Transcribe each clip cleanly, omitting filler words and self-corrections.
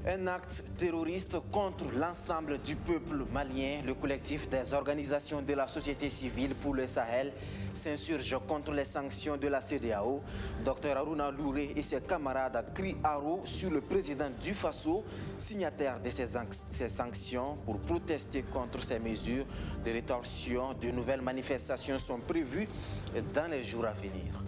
Un acte terroriste contre l'ensemble du peuple malien. Le collectif des organisations de la société civile pour le Sahel s'insurge contre les sanctions de la CEDEAO. Dr Haruna Louré et ses camarades crient haro sur le président du Faso, signataire de ces sanctions, pour protester contre ces mesures de rétorsion. De nouvelles manifestations sont prévues dans les jours à venir.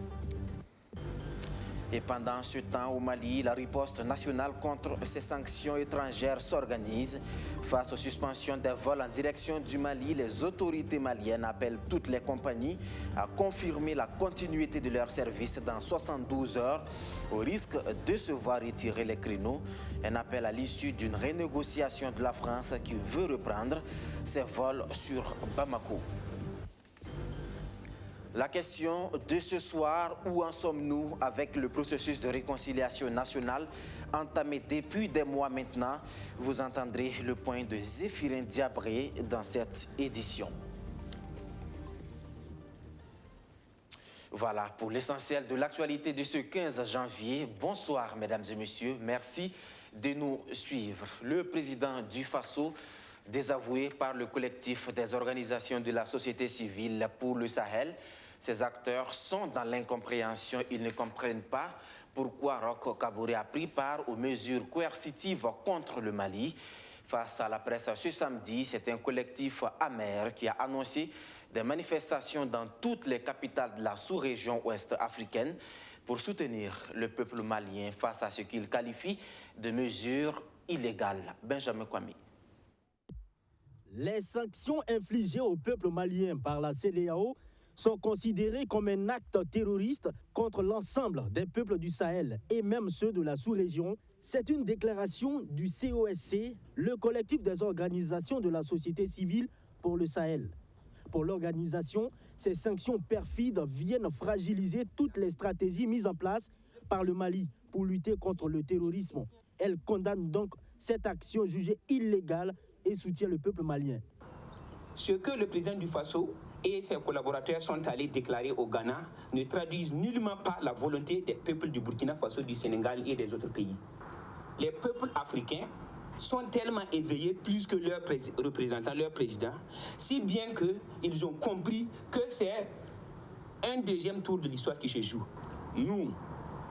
Et pendant ce temps, au Mali, la riposte nationale contre ces sanctions étrangères s'organise. Face aux suspensions des vols en direction du Mali, les autorités maliennes appellent toutes les compagnies à confirmer la continuité de leur service dans 72 heures, au risque de se voir retirer les créneaux. Un appel à l'issue d'une renégociation de la France qui veut reprendre ses vols sur Bamako. La question de ce soir, où en sommes-nous avec le processus de réconciliation nationale entamé depuis des mois maintenant? Vous entendrez le point de Zéphirin Diabré dans cette édition. Voilà pour l'essentiel de l'actualité de ce 15 janvier. Bonsoir mesdames et messieurs, merci de nous suivre. Le président du Faso, désavoué par le collectif des organisations de la société civile pour le Sahel. Ces acteurs sont dans l'incompréhension. Ils ne comprennent pas pourquoi Roch Kaboré a pris part aux mesures coercitives contre le Mali. Face à la presse ce samedi, c'est un collectif amer qui a annoncé des manifestations dans toutes les capitales de la sous-région ouest africaine pour soutenir le peuple malien face à ce qu'il qualifie de mesures illégales. Benjamin Kwame. Les sanctions infligées au peuple malien par la CEDEAO sont considérées comme un acte terroriste contre l'ensemble des peuples du Sahel et même ceux de la sous-région. C'est une déclaration du COSC, le collectif des organisations de la société civile pour le Sahel. Pour l'organisation, ces sanctions perfides viennent fragiliser toutes les stratégies mises en place par le Mali pour lutter contre le terrorisme. Elle condamne donc cette action jugée illégale et soutient le peuple malien. Ce que le président du Faso et ses collaborateurs sont allés déclarer au Ghana ne traduisent nullement pas la volonté des peuples du Burkina Faso, du Sénégal et des autres pays. Les peuples africains sont tellement éveillés plus que leurs représentants, leurs présidents, si bien qu'ils ont compris que c'est un deuxième tour de l'histoire qui se joue. Nous,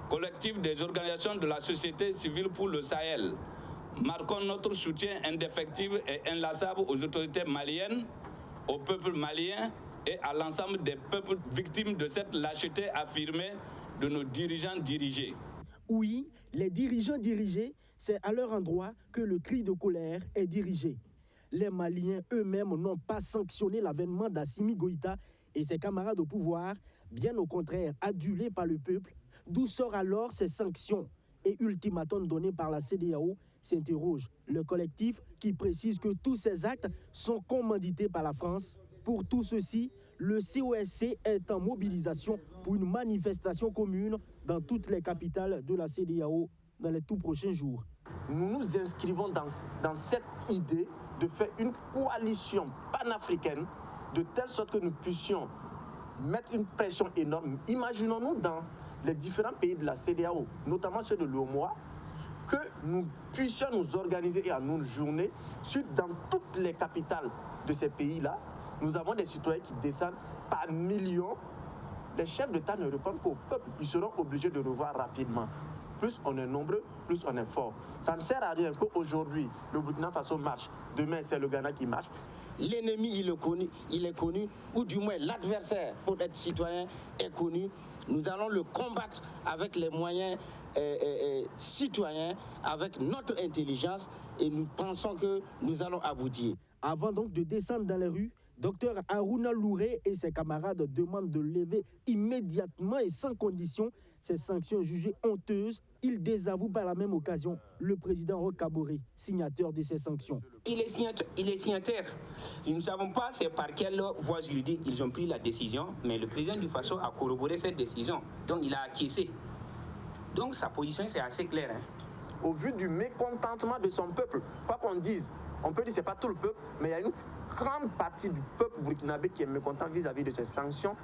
collectif des organisations de la société civile pour le Sahel, marquons notre soutien indéfectible et inlassable aux autorités maliennes, au peuple malien et à l'ensemble des peuples victimes de cette lâcheté affirmée de nos dirigeants dirigés. Oui, les dirigeants dirigés, c'est à leur endroit que le cri de colère est dirigé. Les Maliens eux-mêmes n'ont pas sanctionné l'avènement d'Assimi Goïta et ses camarades au pouvoir, bien au contraire adulés par le peuple. D'où sortent alors ces sanctions et ultimatums donnés par la CEDEAO, s'interroge le collectif qui précise que tous ces actes sont commandités par la France. Pour tout ceci, le COSC est en mobilisation pour une manifestation commune dans toutes les capitales de la CEDEAO dans les tout prochains jours. Nous nous inscrivons dans cette idée de faire une coalition panafricaine de telle sorte que nous puissions mettre une pression énorme. Imaginons-nous dans les différents pays de la CEDEAO, notamment ceux de l'UEMOA, que nous puissions nous organiser et en une journée, dans toutes les capitales de ces pays-là, nous avons des citoyens qui descendent par millions. Les chefs d'État ne répondent qu'au peuple. Ils seront obligés de revoir rapidement. Plus on est nombreux, plus on est fort. Ça ne sert à rien qu'aujourd'hui, le Burkina Faso marche. Demain, c'est le Ghana qui marche. L'ennemi, il est connu, ou du moins l'adversaire, pour être citoyen, est connu. Nous allons le combattre avec les moyens citoyens, avec notre intelligence, et nous pensons que nous allons aboutir. Avant donc de descendre dans les rues, Dr Haruna Louré et ses camarades demandent de lever immédiatement et sans condition ces sanctions jugées honteuses. Il désavoue par la même occasion le président Roch Kaboré, signateur de ces sanctions. Il est signataire. Nous ne savons pas c'est par quelle voie juridique ils ont pris la décision, mais le président du Faso a corroboré cette décision. Donc il a acquiescé. Donc sa position c'est assez clair. Au vu du mécontentement de son peuple, quoi qu'on dise, on peut dire que ce n'est pas tout le peuple, mais il y a une grande partie du peuple burkinabé qui est mécontent vis-à-vis de ces sanctions.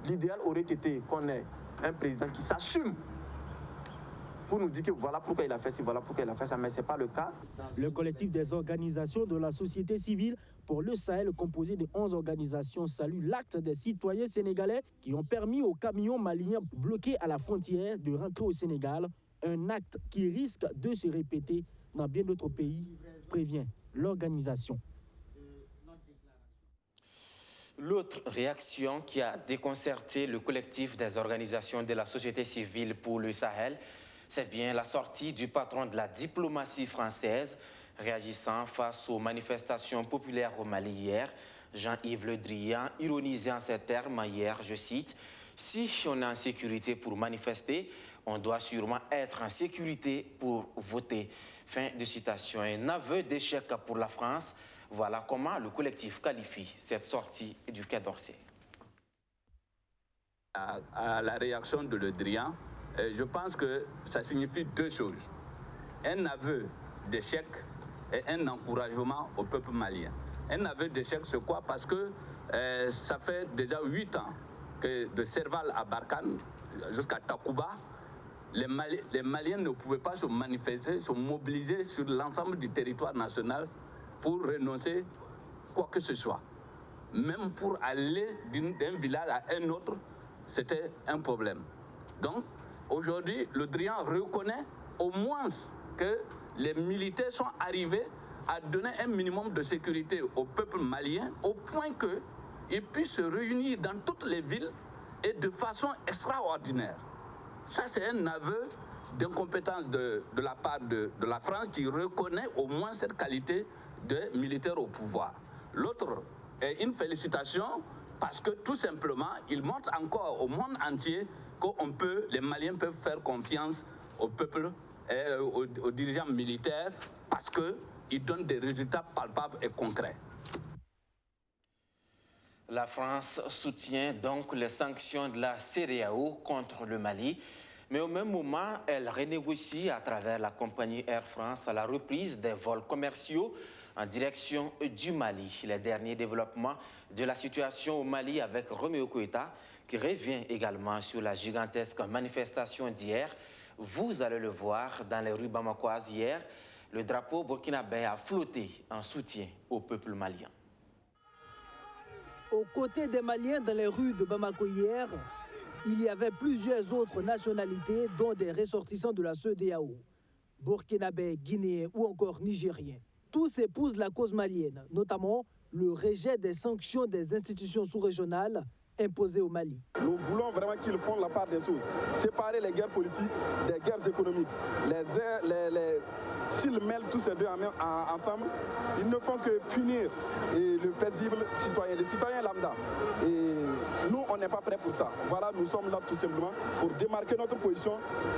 L'idéal aurait été qu'on ait un président qui s'assume pour nous dire que voilà pourquoi il a fait ci, voilà pourquoi il a fait ça, mais ce n'est pas le cas. Le collectif des organisations de la société civile pour le Sahel, composé de 11 organisations, salue l'acte des citoyens sénégalais qui ont permis aux camions maliens bloqués à la frontière de rentrer au Sénégal, un acte qui risque de se répéter dans bien d'autres pays, prévient l'organisation. L'autre réaction qui a déconcerté le collectif des organisations de la société civile pour le Sahel, c'est bien la sortie du patron de la diplomatie française, réagissant face aux manifestations populaires au Mali hier. Jean-Yves Le Drian ironisait en ces termes hier, je cite, « Si on est en sécurité pour manifester, on doit sûrement être en sécurité pour voter. » Fin de citation. Un aveu d'échec pour la France. Voilà comment le collectif qualifie cette sortie du Quai d'Orsay. À la réaction de Le Drian, je pense que ça signifie deux choses. Un aveu d'échec et un encouragement au peuple malien. Un aveu d'échec, c'est quoi? Parce que ça fait déjà 8 ans que de Serval à Barkhane jusqu'à Takuba, les Maliens ne pouvaient pas se manifester, se mobiliser sur l'ensemble du territoire national pour renoncer quoi que ce soit. Même pour aller d'un village à un autre, c'était un problème. Donc, aujourd'hui, Le Drian reconnaît au moins que les militaires sont arrivés à donner un minimum de sécurité au peuple malien au point qu'ils puissent se réunir dans toutes les villes et de façon extraordinaire. Ça, c'est un aveu d'incompétence de la part de la France qui reconnaît au moins cette qualité de militaire au pouvoir. L'autre est une félicitation parce que tout simplement, il montre encore au monde entier que les Maliens peuvent faire confiance au peuple et aux dirigeants militaires parce qu'ils donnent des résultats palpables et concrets. La France soutient donc les sanctions de la CEDEAO contre le Mali, mais au même moment, elle renégocie à travers la compagnie Air France la reprise des vols commerciaux en direction du Mali. Les derniers développements de la situation au Mali avec Roméo Koïta, qui revient également sur la gigantesque manifestation d'hier. Vous allez le voir dans les rues bamakoises hier, le drapeau burkinabé a flotté en soutien au peuple malien. Aux côtés des Maliens dans les rues de Bamako hier, il y avait plusieurs autres nationalités, dont des ressortissants de la CEDEAO, burkinabés, guinéens ou encore nigériens. Tous épousent la cause malienne, notamment le rejet des sanctions des institutions sous-régionales imposées au Mali. Nous voulons vraiment qu'ils font la part des choses. Séparer les guerres politiques des guerres économiques. S'ils mêlent tous ces deux ensemble, ils ne font que punir le paisible citoyen, les citoyens lambda. Et nous, on n'est pas prêts pour ça. Voilà, nous sommes là tout simplement pour démarquer notre position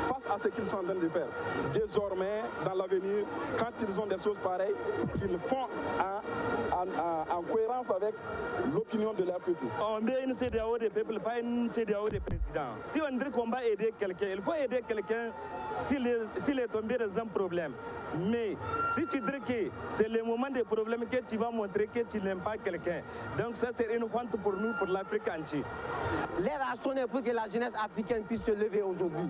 face à ce qu'ils sont en train de faire. Désormais, dans l'avenir, quand ils ont des choses pareilles, qu'ils font en cohérence avec l'opinion de leur peuple. On met une CEDEAO des peuples, pas une CEDEAO des présidents. Si on dit qu'on va aider quelqu'un, il faut aider quelqu'un s'il est tombé dans un problème. Mais si tu dis que c'est le moment des problèmes que tu vas montrer que tu n'aimes pas quelqu'un, donc ça c'est une honte pour nous, pour l'Afrique entière. L'air a sonné pour que la jeunesse africaine puisse se lever aujourd'hui.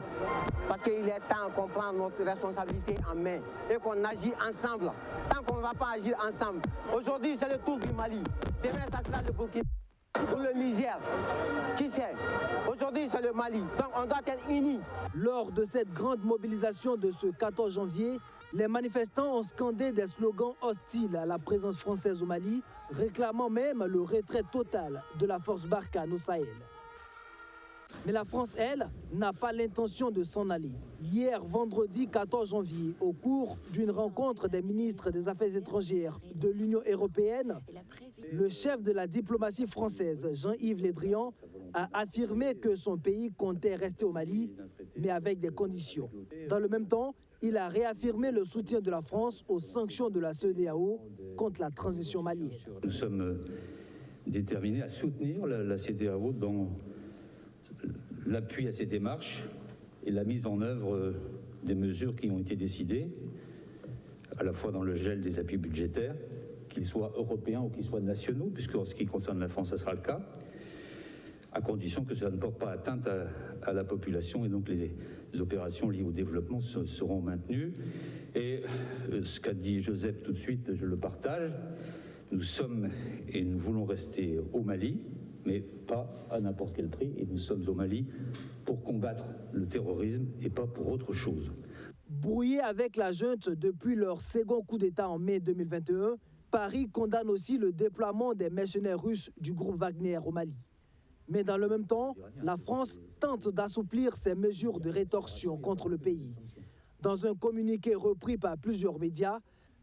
Parce qu'il est temps qu'on prenne notre responsabilité en main et qu'on agit ensemble. Tant qu'on ne va pas agir ensemble. Aujourd'hui c'est le tour du Mali. Demain ça sera le Burkina ou le Niger. Qui sait? Aujourd'hui c'est le Mali. Donc on doit être unis. Lors de cette grande mobilisation de ce 14 janvier, les manifestants ont scandé des slogans hostiles à la présence française au Mali, réclamant même le retrait total de la force Barkhane au Sahel. Mais la France, elle, n'a pas l'intention de s'en aller. Hier, vendredi 14 janvier, au cours d'une rencontre des ministres des Affaires étrangères de l'Union européenne, le chef de la diplomatie française, Jean-Yves Le Drian, a affirmé que son pays comptait rester au Mali, mais avec des conditions. Dans le même temps, il a réaffirmé le soutien de la France aux sanctions de la CEDEAO contre la transition malienne. Nous sommes déterminés à soutenir la CEDEAO dans l'appui à ces démarches et la mise en œuvre des mesures qui ont été décidées, à la fois dans le gel des appuis budgétaires, qu'ils soient européens ou qu'ils soient nationaux, puisque en ce qui concerne la France, ça sera le cas, à condition que cela ne porte pas atteinte à la population et donc les opérations liées au développement seront maintenues. Et ce qu'a dit Joseph tout de suite, je le partage. Nous sommes et nous voulons rester au Mali, mais pas à n'importe quel prix. Et nous sommes au Mali pour combattre le terrorisme et pas pour autre chose. Brouillé avec la junte depuis leur second coup d'État en mai 2021, Paris condamne aussi le déploiement des mercenaires russes du groupe Wagner au Mali. Mais dans le même temps, la France tente d'assouplir ses mesures de rétorsion contre le pays. Dans un communiqué repris par plusieurs médias,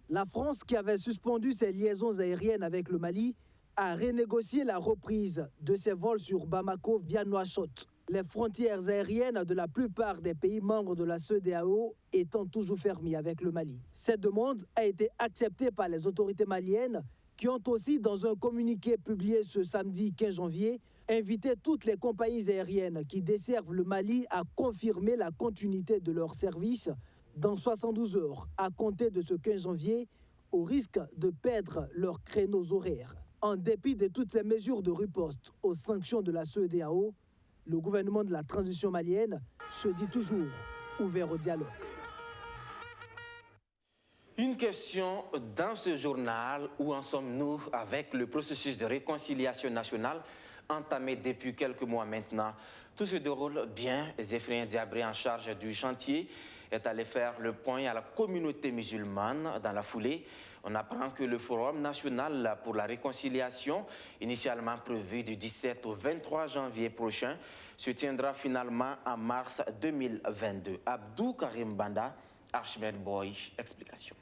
la France, qui avait suspendu ses liaisons aériennes avec le Mali, a renégocié la reprise de ses vols sur Bamako via Nouakchott. Les frontières aériennes de la plupart des pays membres de la CEDEAO étant toujours fermées avec le Mali. Cette demande a été acceptée par les autorités maliennes qui ont aussi, dans un communiqué publié ce samedi 15 janvier, invité toutes les compagnies aériennes qui desservent le Mali à confirmer la continuité de leur service dans 72 heures à compter de ce 15 janvier, au risque de perdre leurs créneaux horaires. En dépit de toutes ces mesures de riposte aux sanctions de la CEDEAO, le gouvernement de la transition malienne se dit toujours ouvert au dialogue. Une question dans ce journal, où en sommes-nous avec le processus de réconciliation nationale entamé depuis quelques mois maintenant? Tout se déroule bien. Zéphirin Diabré, en charge du chantier, est allé faire le point à la communauté musulmane. Dans la foulée, on apprend que le Forum national pour la réconciliation, initialement prévu du 17 au 23 janvier prochain, se tiendra finalement en mars 2022. Abdou Karim Banda, Archimède Boy, explication.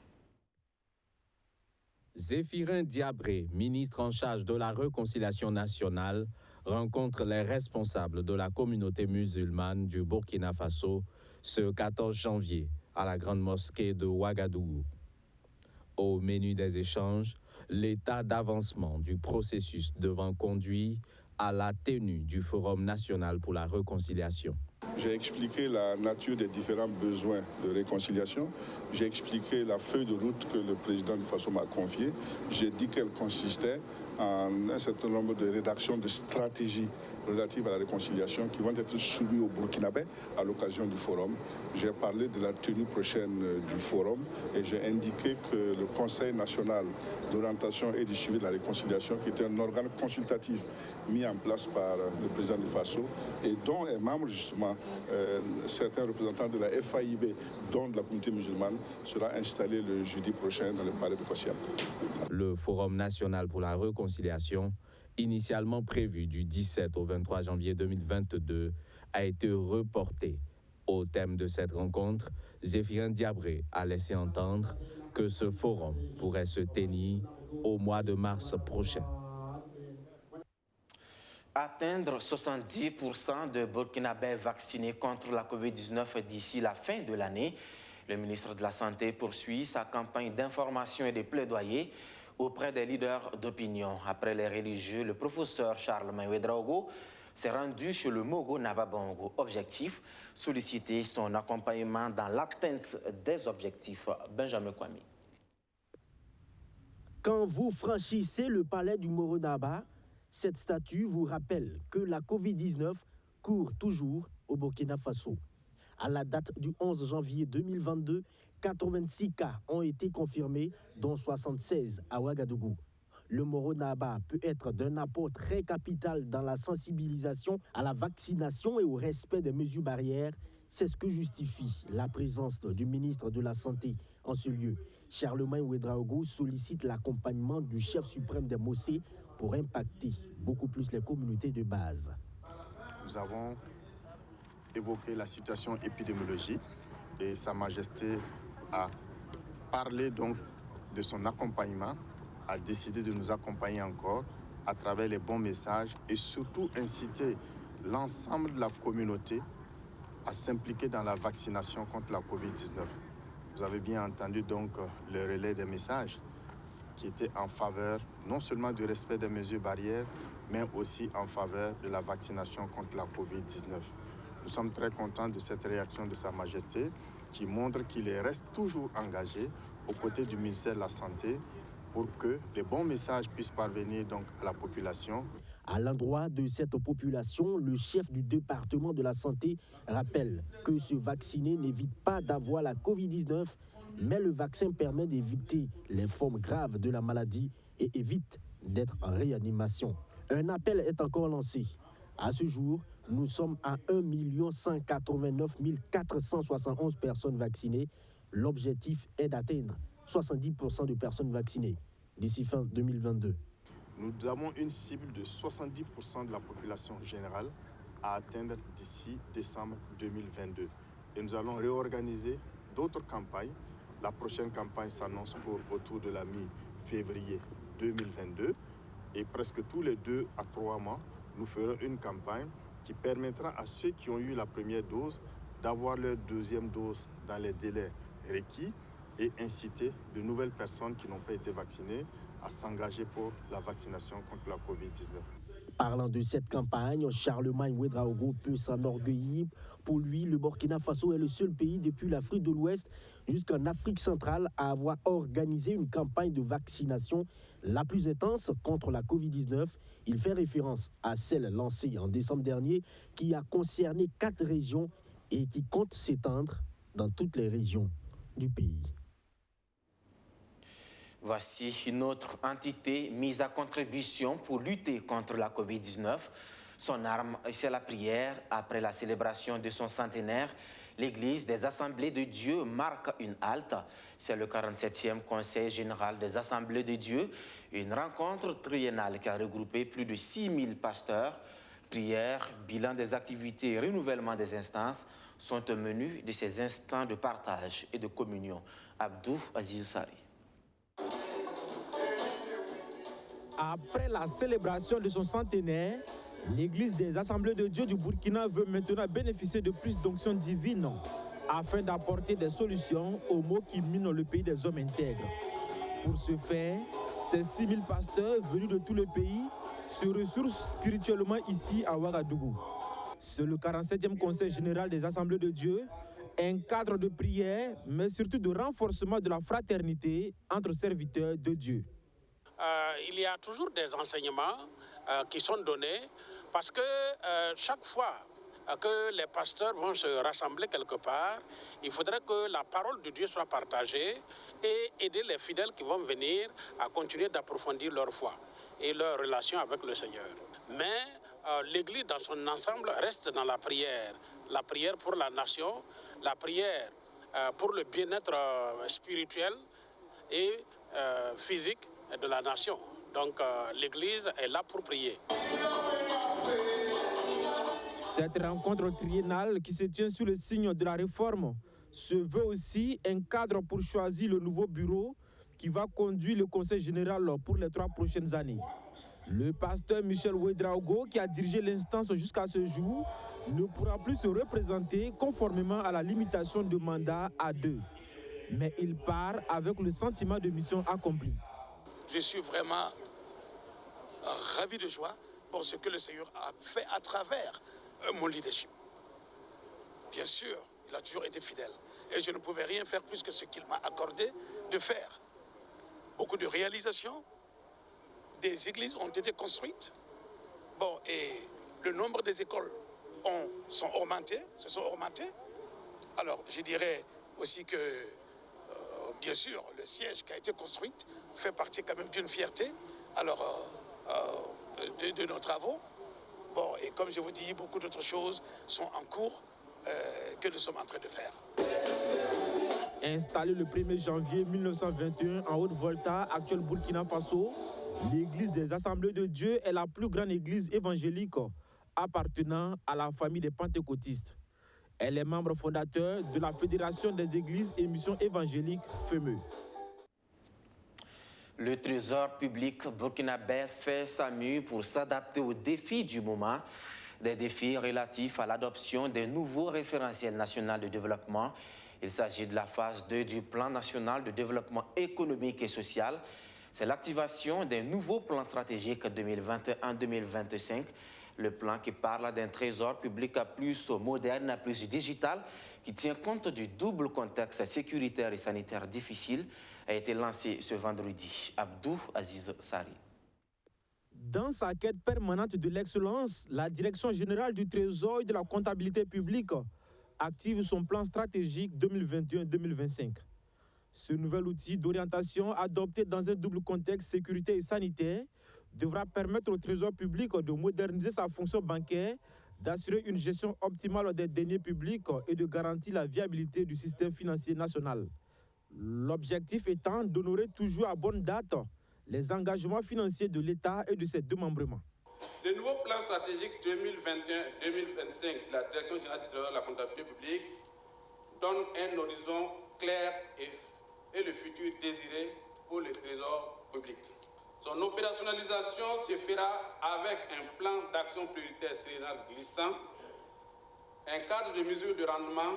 Zéphirin Diabré, ministre en charge de la réconciliation nationale, rencontre les responsables de la communauté musulmane du Burkina Faso ce 14 janvier à la grande mosquée de Ouagadougou. Au menu des échanges, l'état d'avancement du processus devant conduire à la tenue du Forum national pour la réconciliation. J'ai expliqué la nature des différents besoins de réconciliation. J'ai expliqué la feuille de route que le président du Faso m'a confiée. J'ai dit qu'elle consistait en un certain nombre de rédactions de stratégies relatives à la réconciliation qui vont être soumises au Burkinabé à l'occasion du forum. J'ai parlé de la tenue prochaine du forum et j'ai indiqué que le Conseil national d'orientation et du suivi de la réconciliation, qui est un organe consultatif mis en place par le président du Faso et dont est membre justement certains représentants de la FAIB, dont de la communauté musulmane, sera installé le jeudi prochain dans le palais de Kossiam. Le Forum national pour la réconciliation, initialement prévu du 17 au 23 janvier 2022, a été reporté. Au thème de cette rencontre, Zéphirin Diabré a laissé entendre que ce forum pourrait se tenir au mois de mars prochain. Atteindre 70% de Burkinabés vaccinés contre la COVID-19 d'ici la fin de l'année. Le ministre de la Santé poursuit sa campagne d'information et de plaidoyer auprès des leaders d'opinion. Après les religieux, le professeur Charlemagne Ouedraogo s'est rendu chez le Mogo Nababongo. Objectif, solliciter son accompagnement dans l'atteinte des objectifs. Benjamin Kwame. Quand vous franchissez le palais du Moro Naba, cette statue vous rappelle que la COVID-19 court toujours au Burkina Faso. À la date du 11 janvier 2022, 86 cas ont été confirmés, dont 76 à Ouagadougou. Le Moro Naba peut être d'un apport très capital dans la sensibilisation à la vaccination et au respect des mesures barrières. C'est ce que justifie la présence du ministre de la Santé en ce lieu. Charlemagne Ouedraogo sollicite l'accompagnement du chef suprême des Mossé pour impacter beaucoup plus les communautés de base. Nous avons évoqué la situation épidémiologique et Sa Majesté a parlé donc de son accompagnement, a décidé de nous accompagner encore à travers les bons messages et surtout inciter l'ensemble de la communauté à s'impliquer dans la vaccination contre la COVID-19. Vous avez bien entendu donc le relais des messages qui étaient en faveur non seulement du respect des mesures barrières, mais aussi en faveur de la vaccination contre la COVID-19. Nous sommes très contents de cette réaction de Sa Majesté qui montre qu'il reste toujours engagé aux côtés du ministère de la Santé pour que les bons messages puissent parvenir donc à la population. À l'endroit de cette population, le chef du département de la santé rappelle que se vacciner n'évite pas d'avoir la Covid-19, mais le vaccin permet d'éviter les formes graves de la maladie et évite d'être en réanimation. Un appel est encore lancé. À ce jour, nous sommes à 1 189 471 personnes vaccinées. L'objectif est d'atteindre 70% de personnes vaccinées d'ici fin 2022. Nous avons une cible de 70% de la population générale à atteindre d'ici décembre 2022. Et nous allons réorganiser d'autres campagnes. La prochaine campagne s'annonce pour autour de la mi-février 2022. Et presque tous les 2 à 3 mois, nous ferons une campagne qui permettra à ceux qui ont eu la première dose d'avoir leur deuxième dose dans les délais requis et inciter de nouvelles personnes qui n'ont pas été vaccinées à s'engager pour la vaccination contre la Covid-19. Parlant de cette campagne, Charlemagne Ouédraogo peut s'enorgueillir. Pour lui, le Burkina Faso est le seul pays depuis l'Afrique de l'Ouest jusqu'en Afrique centrale à avoir organisé une campagne de vaccination la plus intense contre la Covid-19. Il fait référence à celle lancée en décembre dernier qui a concerné 4 régions et qui compte s'étendre dans toutes les régions du pays. Voici une autre entité mise à contribution pour lutter contre la Covid-19. Son arme, c'est la prière. Après la célébration de son centenaire, l'Église des Assemblées de Dieu marque une halte. C'est le 47e Conseil général des Assemblées de Dieu, une rencontre triennale qui a regroupé plus de 6000 pasteurs. Prière, bilan des activités et renouvellement des instances sont au menu de ces instants de partage et de communion. Abdou Aziz Sari. Après la célébration de son centenaire, l'Église des Assemblées de Dieu du Burkina veut maintenant bénéficier de plus d'onction divine afin d'apporter des solutions aux maux qui minent le pays des hommes intègres. Pour ce faire, ces 6000 pasteurs venus de tout le pays se ressourcent spirituellement ici à Ouagadougou. C'est le 47e Conseil général des Assemblées de Dieu, un cadre de prière, mais surtout de renforcement de la fraternité entre serviteurs de Dieu. Il y a toujours des enseignements qui sont donnés parce que chaque fois que les pasteurs vont se rassembler quelque part, il faudrait que la parole de Dieu soit partagée et aider les fidèles qui vont venir à continuer d'approfondir leur foi et leur relation avec le Seigneur. Mais l'Église dans son ensemble reste dans la prière pour la nation, la prière pour le bien-être spirituel et physique de la nation. Donc l'Église est là pour prier. Cette rencontre triennale qui se tient sous le signe de la réforme se veut aussi un cadre pour choisir le nouveau bureau qui va conduire le Conseil général pour les 3 prochaines années. Le pasteur Michel Ouédraogo, qui a dirigé l'instance jusqu'à ce jour, ne pourra plus se représenter conformément à la limitation de mandat à 2. Mais il part avec le sentiment de mission accomplie. Je suis vraiment ravi de joie pour ce que le Seigneur a fait à travers mon leadership. Bien sûr, il a toujours été fidèle et je ne pouvais rien faire plus que ce qu'il m'a accordé de faire. Beaucoup de réalisations, des églises ont été construites. Bon, et le nombre des écoles se sont augmentés. Alors, je dirais aussi que, bien sûr, le siège qui a été construit fait partie quand même d'une fierté de nos travaux. Bon, et comme je vous dis, beaucoup d'autres choses sont en cours que nous sommes en train de faire. Installée le 1er janvier 1921 en Haute-Volta, actuel Burkina Faso, l'Église des Assemblées de Dieu est la plus grande église évangélique appartenant à la famille des pentecôtistes. Elle est membre fondateur de la Fédération des Églises et Missions évangéliques FEME. Le Trésor public burkinabé fait sa mue pour s'adapter aux défis du moment, des défis relatifs à l'adoption des nouveaux référentiels nationaux de développement. Il s'agit de la phase 2 du plan national de développement économique et social. C'est l'activation des nouveaux plans stratégiques 2021-2025. Le plan qui parle d'un trésor public à plus moderne, à plus digital, qui tient compte du double contexte sécuritaire et sanitaire difficile, a été lancé ce vendredi. Abdou Aziz Sari. Dans sa quête permanente de l'excellence, la Direction générale du Trésor et de la comptabilité publique active son plan stratégique 2021-2025. Ce nouvel outil d'orientation adopté dans un double contexte sécurité et sanitaire devra permettre au Trésor public de moderniser sa fonction bancaire, d'assurer une gestion optimale des deniers publics et de garantir la viabilité du système financier national. L'objectif étant d'honorer toujours à bonne date les engagements financiers de l'État et de ses démembrements. Le nouveau plan stratégique 2021-2025 de la Direction générale du Trésor et de la comptabilité publique donne un horizon clair et le futur désiré pour le Trésor public. Son opérationnalisation se fera avec un plan d'action prioritaire triennal glissant, un cadre de mesures de rendement,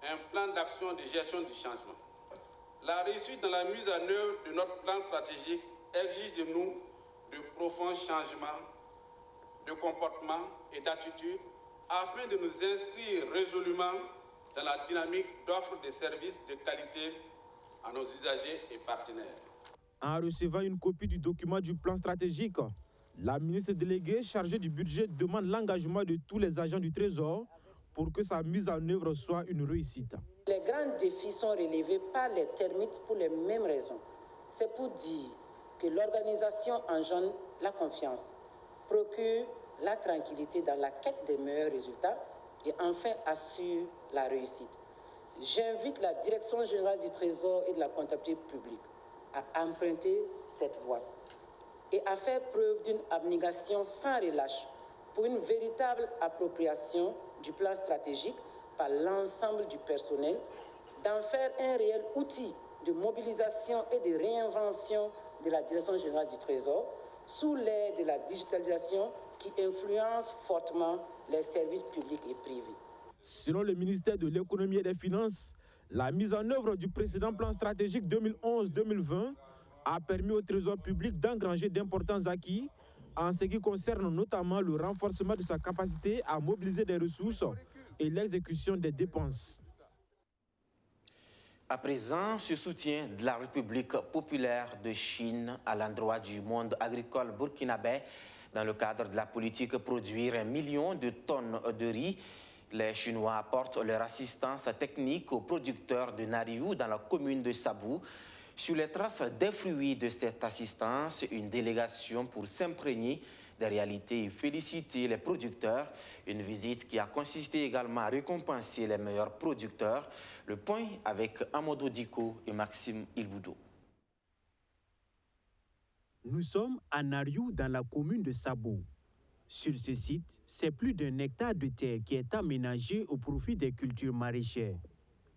un plan d'action de gestion du changement. La réussite dans la mise en œuvre de notre plan stratégique exige de nous de profonds changements de comportement et d'attitude afin de nous inscrire résolument dans la dynamique d'offre de services de qualité à nos usagers et partenaires. En recevant une copie du document du plan stratégique, la ministre déléguée chargée du budget demande l'engagement de tous les agents du Trésor pour que sa mise en œuvre soit une réussite. Les grands défis sont relevés par les termites pour les mêmes raisons. C'est pour dire que l'organisation engendre la confiance, procure la tranquillité dans la quête des meilleurs résultats et enfin assure la réussite. J'invite la Direction générale du Trésor et de la comptabilité publique à emprunter cette voie et à faire preuve d'une abnégation sans relâche pour une véritable appropriation du plan stratégique par l'ensemble du personnel, d'en faire un réel outil de mobilisation et de réinvention de la Direction générale du Trésor sous l'ère de la digitalisation qui influence fortement les services publics et privés. Selon le ministère de l'Économie et des Finances, la mise en œuvre du précédent plan stratégique 2011-2020 a permis au Trésor public d'engranger d'importants acquis en ce qui concerne notamment le renforcement de sa capacité à mobiliser des ressources et l'exécution des dépenses. À présent, ce soutien de la République populaire de Chine à l'endroit du monde agricole burkinabé dans le cadre de la politique produire 1 million de tonnes de riz. Les Chinois apportent leur assistance technique aux producteurs de Nariou dans la commune de Sabou. Sur les traces des fruits de cette assistance, une délégation pour s'imprégner des réalités et féliciter les producteurs. Une visite qui a consisté également à récompenser les meilleurs producteurs. Le point avec Amadou Diko et Maxime Ilboudou. Nous sommes à Nariou dans la commune de Sabou. Sur ce site, c'est plus d'un hectare de terre qui est aménagé au profit des cultures maraîchères.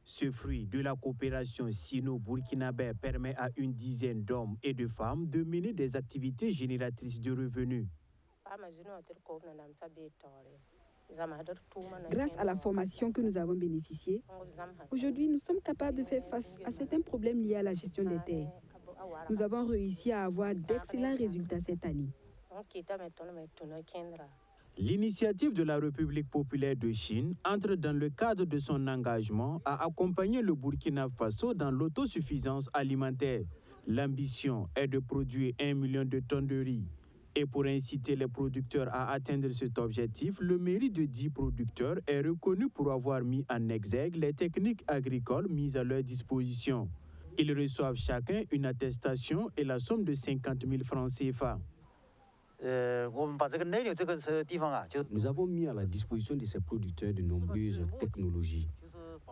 Ce fruit de la coopération sino-burkinabé permet à une dizaine d'hommes et de femmes de mener des activités génératrices de revenus. Grâce à la formation que nous avons bénéficiée, aujourd'hui nous sommes capables de faire face à certains problèmes liés à la gestion des terres. Nous avons réussi à avoir d'excellents résultats cette année. L'initiative de la République populaire de Chine entre dans le cadre de son engagement à accompagner le Burkina Faso dans l'autosuffisance alimentaire. L'ambition est de produire 1 million de tonnes de riz. Et pour inciter les producteurs à atteindre cet objectif, le mérite de 10 producteurs est reconnu pour avoir mis en exergue les techniques agricoles mises à leur disposition. Ils reçoivent chacun une attestation et la somme de 50 000 francs CFA. Nous avons mis à la disposition de ces producteurs de nombreuses technologies.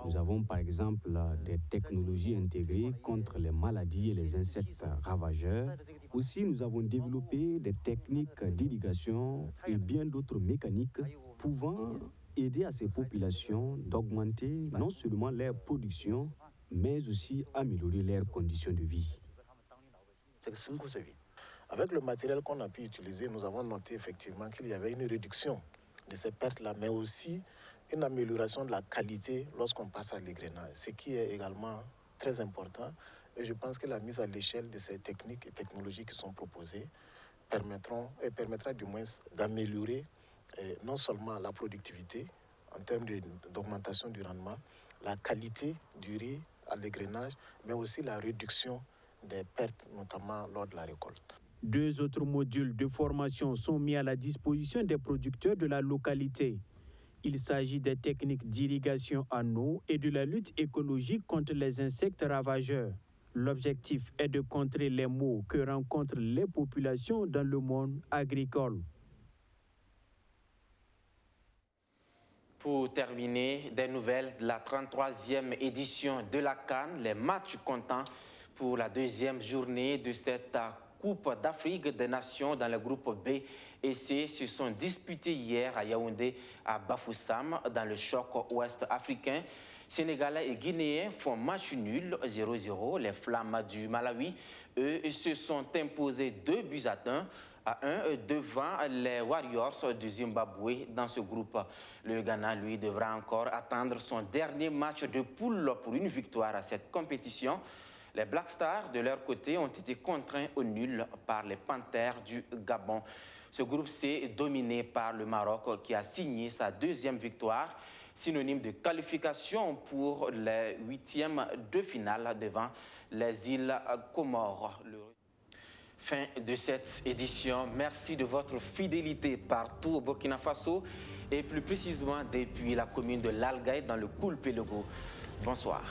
Nous avons par exemple des technologies intégrées contre les maladies et les insectes ravageurs. Aussi, nous avons développé des techniques d'irrigation et bien d'autres mécaniques pouvant aider à ces populations d'augmenter non seulement leur production, mais aussi améliorer leurs conditions de vie. Avec le matériel qu'on a pu utiliser, nous avons noté effectivement qu'il y avait une réduction de ces pertes-là, mais aussi une amélioration de la qualité lorsqu'on passe à l'égrenage, ce qui est également très important. Et je pense que la mise à l'échelle de ces techniques et technologies qui sont proposées permettra du moins d'améliorer non seulement la productivité en termes d'augmentation du rendement, la qualité du riz à l'égrenage, mais aussi la réduction des pertes, notamment lors de la récolte. 2 autres modules de formation sont mis à la disposition des producteurs de la localité. Il s'agit des techniques d'irrigation en eau et de la lutte écologique contre les insectes ravageurs. L'objectif est de contrer les maux que rencontrent les populations dans le monde agricole. Pour terminer, des nouvelles de la 33e édition de la CAN, les matchs comptant pour la 2e journée de cette Coupe d'Afrique des Nations dans le groupe B et C se sont disputés hier à Yaoundé, à Bafoussam, dans le choc ouest africain. Sénégalais et Guinéens font match nul 0-0. Les Flammes du Malawi, eux, se sont imposés 2-1 devant les Warriors du Zimbabwe dans ce groupe. Le Ghana, lui, devra encore attendre son dernier match de poule pour une victoire à cette compétition. Les Black Stars, de leur côté, ont été contraints au nul par les Panthères du Gabon. Ce groupe C est dominé par le Maroc qui a signé sa 2e victoire, synonyme de qualification pour les 8e de finale devant les îles Comores. Fin de cette édition. Merci de votre fidélité partout au Burkina Faso et plus précisément depuis la commune de l'Algaï dans le Koulpélogo. Bonsoir.